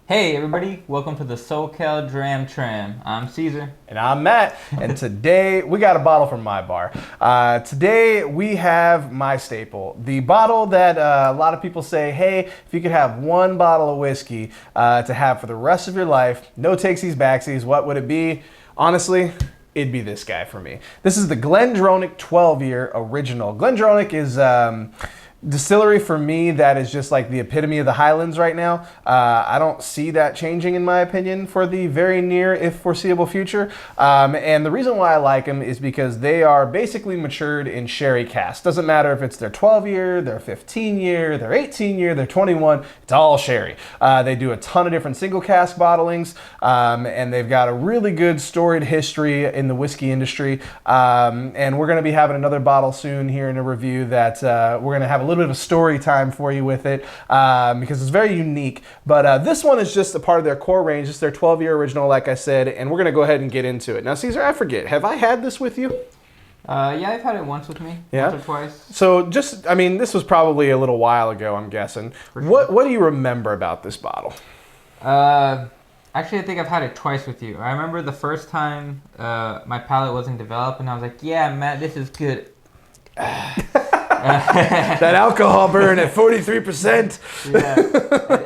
Hey everybody, welcome to the SoCal Dram Tram. I'm Caesar. And I'm Matt, and today we got a bottle from my bar. Today we have my staple, the bottle that a lot of people say, hey, if you could have one bottle of whiskey to have for the rest of your life, no takesies, backsies, what would it be? Honestly, it'd be this guy for me. This is the GlenDronach 12-year original. GlenDronach is distillery for me that is just like the epitome of the Highlands right now. I don't see that changing in my opinion for the very near if foreseeable future. And the reason why I like them is because they are basically matured in sherry casks. Doesn't matter if it's their 12-year, their 15-year, their 18-year, their 21, it's all sherry. They do a ton of different single cask bottlings, and they've got a really good storied history in the whiskey industry. And we're gonna be having another bottle soon here in a review that we're gonna have a little bit of a story time for you with it because it's very unique. But this one is just a part of their core range. It's their 12-year original, like I said, and we're going to go ahead and get into it. Now, Caesar, I forget, have I had this with you? Yeah, I've had it once with me. Yeah? Once or twice. So just, I mean, this was probably a little while ago, I'm guessing. Sure. What do you remember about this bottle? Actually, I think I've had it twice with you. I remember the first time my palate wasn't developed, and I was like, yeah, Matt, this is good. That alcohol burn at 43%. Yeah.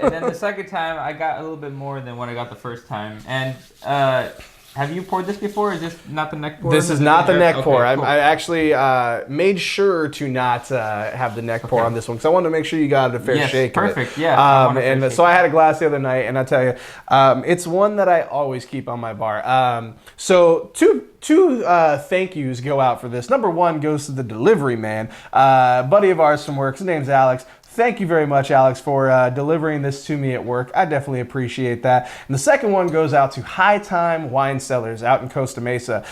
And then the second time, I got a little bit more than what I got the first time. And have you poured this before? Or is this not the neck pour? This is not the neck pour. Okay, cool. I actually made sure to not have the neck pour on this one because I wanted to make sure you got a fair shake. Perfect. Of it. Yeah. And so I had a glass the other night, and I tell you, it's one that I always keep on my bar. So two thank yous go out for this. Number one goes to the delivery man, buddy of ours from work. His name's Alex. Thank you very much, Alex, for delivering this to me at work. I definitely appreciate that. And the second one goes out to High Time Wine Cellars out in Costa Mesa.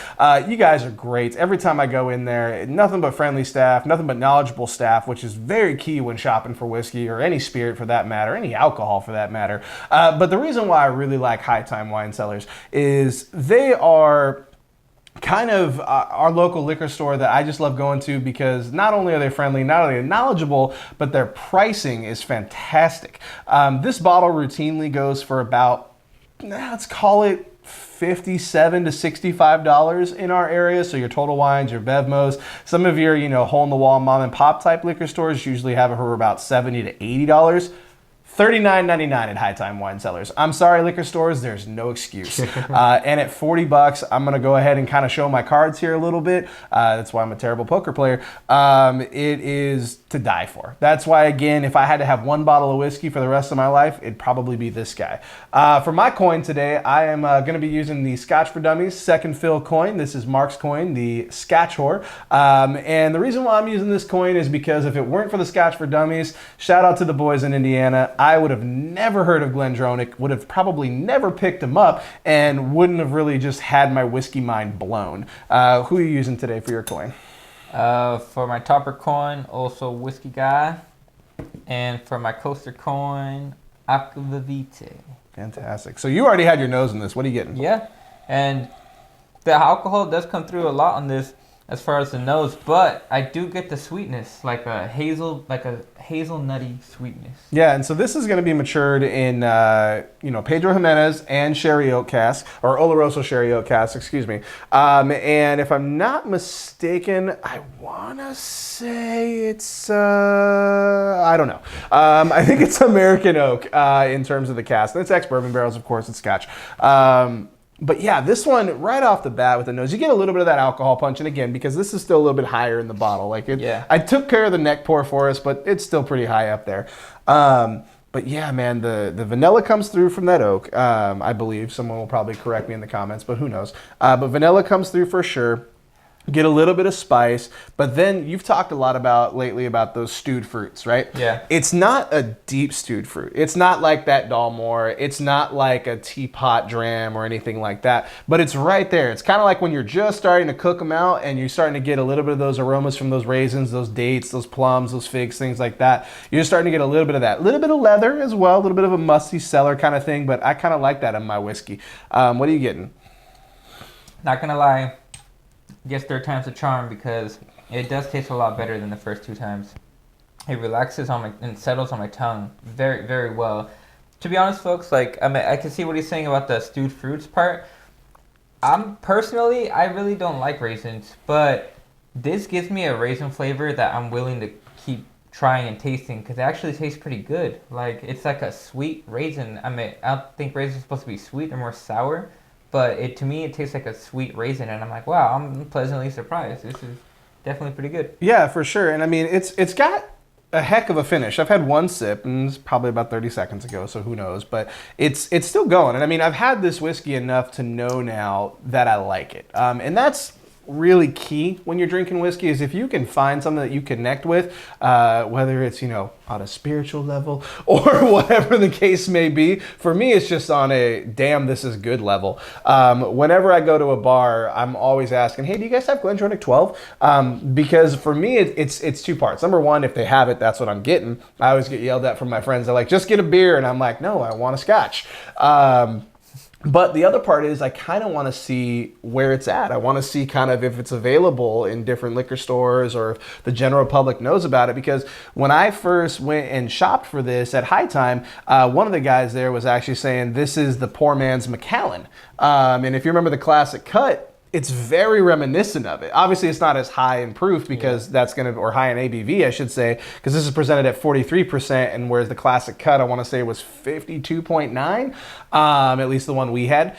You guys are great. Every time I go in there, nothing but friendly staff, nothing but knowledgeable staff, which is very key when shopping for whiskey or any spirit for that matter, any alcohol for that matter. But the reason why I really like High Time Wine Cellars is they are kind of our local liquor store that I just love going to because not only are they friendly, not only are they knowledgeable, but their pricing is fantastic. This bottle routinely goes for about, let's call it $57 to $65 in our area. So your Total Wines, your Bevmos, some of your, hole in the wall mom and pop type liquor stores usually have it for about $70 to $80. $39.99 at High Time Wine Cellars. I'm sorry, liquor stores, there's no excuse. And at $40, I'm gonna go ahead and kind of show my cards here a little bit. That's why I'm a terrible poker player. It is to die for. That's why, again, if I had to have one bottle of whiskey for the rest of my life, it'd probably be this guy. For my coin today, I am gonna be using the Scotch for Dummies second fill coin. This is Mark's coin, the Scotch whore. And the reason why I'm using this coin is because if it weren't for the Scotch for Dummies, shout out to the boys in Indiana, I would have never heard of GlenDronach, would have probably never picked him up, and wouldn't have really just had my whiskey mind blown. Who are you using today for your coin? For my topper coin, also Whiskey Guy. And for my coaster coin, Aquavite. Fantastic. So you already had your nose in this. What are you getting? Yeah. And the alcohol does come through a lot on this as far as the nose, but I do get the sweetness, like a hazelnutty sweetness. Yeah, and so this is going to be matured in, Pedro Ximenez and sherry oak cask, or Oloroso sherry oak cask, excuse me. And if I'm not mistaken, I want to say it's, I don't know. I think it's American oak in terms of the cask. And it's ex-bourbon barrels, of course, it's Scotch. But yeah, this one right off the bat with the nose, you get a little bit of that alcohol punch. And again, because this is still a little bit higher in the bottle. I took care of the neck pour for us, but it's still pretty high up there. But yeah, man, the vanilla comes through from that oak, I believe. Someone will probably correct me in the comments, but who knows. But vanilla comes through for sure. Get a little bit of spice, but then you've talked a lot lately about those stewed fruits, right? Yeah. It's not a deep stewed fruit. It's not like that Dalmore. It's not like a teapot dram or anything like that, but it's right there. It's kind of like when you're just starting to cook them out and you're starting to get a little bit of those aromas from those raisins, those dates, those plums, those figs, things like that. You're just starting to get a little bit of that. A little bit of leather as well, a little bit of a musty cellar kind of thing, but I kind of like that in my whiskey. What are you getting? Not gonna lie. Guess third time's a charm because it does taste a lot better than the first two times. It relaxes and settles on my tongue very, very well. To be honest, folks, like I mean, I can see what he's saying about the stewed fruits part. I really don't like raisins, but this gives me a raisin flavor that I'm willing to keep trying and tasting because it actually tastes pretty good. Like it's like a sweet raisin. I mean, I don't think raisins are supposed to be sweet; they're more sour. But to me, it tastes like a sweet raisin, and I'm like, wow, I'm pleasantly surprised. This is definitely pretty good. Yeah, for sure. And I mean, it's got a heck of a finish. I've had one sip, and it's probably about 30 seconds ago, so who knows? But it's still going. And I mean, I've had this whiskey enough to know now that I like it. And that's really key when you're drinking whiskey is if you can find something that you connect with, whether it's, you know, on a spiritual level or whatever the case may be. For me, it's just on a damn, this is good level. Whenever I go to a bar, I'm always asking, hey, do you guys have GlenDronach 12? Because for me, it's two parts. Number one, if they have it, that's what I'm getting. I always get yelled at from my friends. They're like, just get a beer. And I'm like, no, I want a scotch. But the other part is I kind of want to see where it's at. I want to see kind of if it's available in different liquor stores or if the general public knows about it. Because when I first went and shopped for this at High Time, one of the guys there was actually saying this is the poor man's Macallan. And if you remember the classic cut, it's very reminiscent of it. Obviously, it's not as high in proof because that's going to, or high in ABV, I should say, because this is presented at 43%, and whereas the classic cut, I want to say, was 52.9, at least the one we had.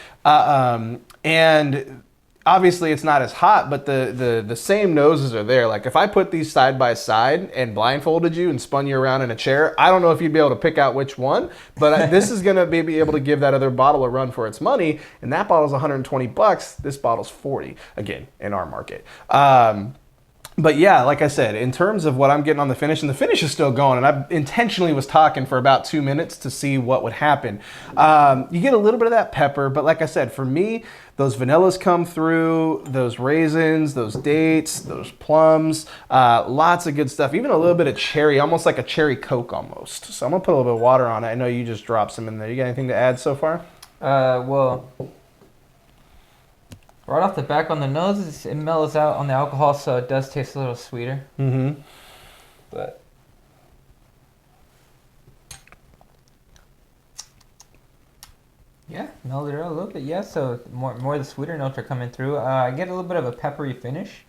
And obviously, it's not as hot, but the same noses are there. Like, if I put these side by side and blindfolded you and spun you around in a chair, I don't know if you'd be able to pick out which one, but this is going to be able to give that other bottle a run for its money, and that bottle's 120 bucks. This bottle's 40, again, in our market. But yeah, like I said, in terms of what I'm getting on the finish, and the finish is still going, and I intentionally was talking for about 2 minutes to see what would happen. You get a little bit of that pepper, but like I said, for me, those vanillas come through, those raisins, those dates, those plums, lots of good stuff. Even a little bit of cherry, almost like a cherry Coke almost. So I'm gonna put a little bit of water on it. I know you just dropped some in there. You got anything to add so far? Well, right off the back on the nose, it mellows out on the alcohol, so it does taste a little sweeter. Mm-hmm. But yeah, mellowed it out a little bit. Yeah, so more of the sweeter notes are coming through. I get a little bit of a peppery finish,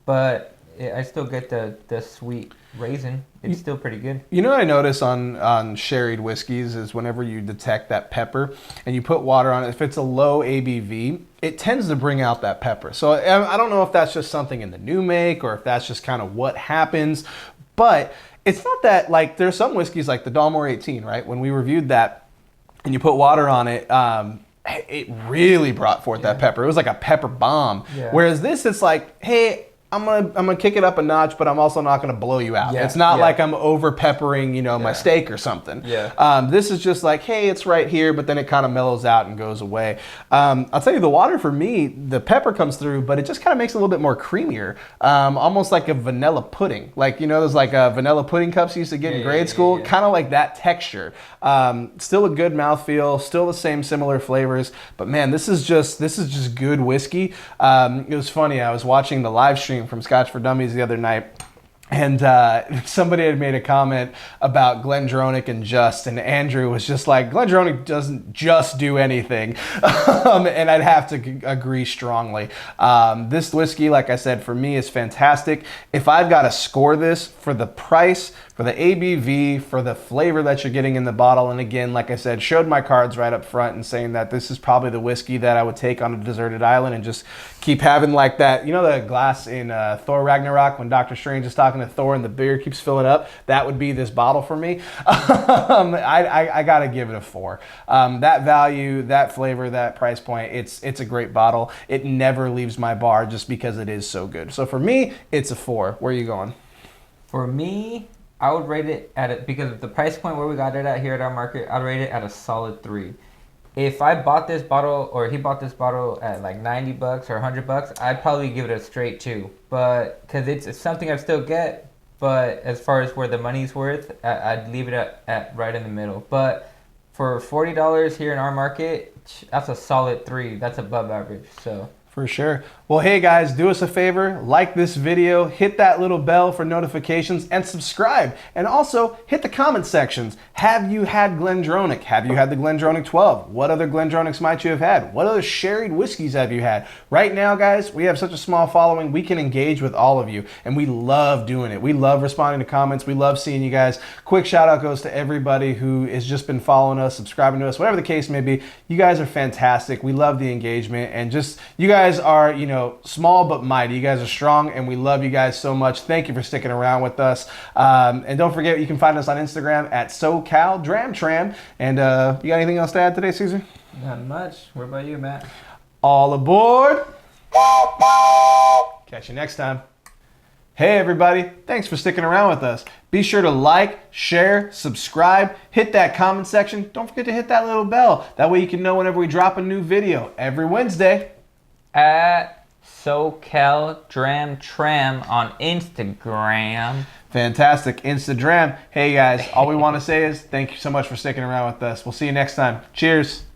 but I still get the sweet raisin. It's still pretty good. You know what I notice on sherried whiskeys is whenever you detect that pepper and you put water on it, if it's a low ABV, it tends to bring out that pepper. So I don't know if that's just something in the new make or if that's just kind of what happens, but it's not that, like, there's some whiskeys like the Dalmore 18, right? When we reviewed that and you put water on it, it really brought forth that pepper. It was like a pepper bomb. Yeah. Whereas this, it's like, hey, I'm gonna kick it up a notch, but I'm also not gonna blow you out. Yeah, it's not like I'm over peppering, my steak or something. Yeah. This is just like, hey, it's right here, but then it kind of mellows out and goes away. I'll tell you, the water for me, the pepper comes through, but it just kind of makes it a little bit more creamier, almost like a vanilla pudding. Like, those like vanilla pudding cups you used to get in grade school, kind of like that texture. Still a good mouthfeel, still the same similar flavors, but man, this is just good whiskey. It was funny. I was watching the live stream from Scotch for Dummies the other night, and somebody had made a comment about GlenDronach and Andrew was just like, GlenDronach doesn't just do anything. And I'd have to agree strongly. This whiskey, like I said, for me is fantastic. If I've got to score this for the price, for the ABV, for the flavor that you're getting in the bottle, and again, like I said, showed my cards right up front and saying that this is probably the whiskey that I would take on a deserted island and just keep having like that, the glass in Thor Ragnarok when Doctor Strange is talking to Thor and the beer keeps filling up, that would be this bottle for me. I gotta give it a 4. That value, that flavor, that price point, it's a great bottle. It never leaves my bar just because it is so good. So for me, it's a 4. Where are you going? For me, I would rate it because of the price point where we got it at here at our market, I'd rate it at a solid 3. If I bought this bottle or he bought this bottle at like $90 or $100, I'd probably give it a straight 2. But because it's something I'd still get, but as far as where the money's worth, I'd leave it at right in the middle. But for $40 here in our market, that's a solid 3. That's above average. So. For sure. Well, hey guys, do us a favor, like this video, hit that little bell for notifications, and subscribe. And also, hit the comment sections. Have you had GlenDronach? Have you had the GlenDronach 12? What other GlenDronachs might you have had? What other sherried whiskeys have you had? Right now, guys, we have such a small following, we can engage with all of you, and we love doing it. We love responding to comments. We love seeing you guys. Quick shout out goes to everybody who has just been following us, subscribing to us, whatever the case may be. You guys are fantastic. We love the engagement, and just, you guys are, you know, small but mighty. You guys are strong, and we love you guys so much. Thank you for sticking around with us. And don't forget, you can find us on Instagram at SoCal Dram Tram. And you got anything else to add today, Caesar? Not much. What about you, Matt? All aboard. Catch you next time. Hey everybody, thanks for sticking around with us. Be sure to like, share, subscribe, hit that comment section. Don't forget to hit that little bell. That way you can know whenever we drop a new video every Wednesday. At SoCal Dram Tram on Instagram. Fantastic. Instagram. Hey guys, all we want to say is thank you so much for sticking around with us. We'll see you next time. Cheers.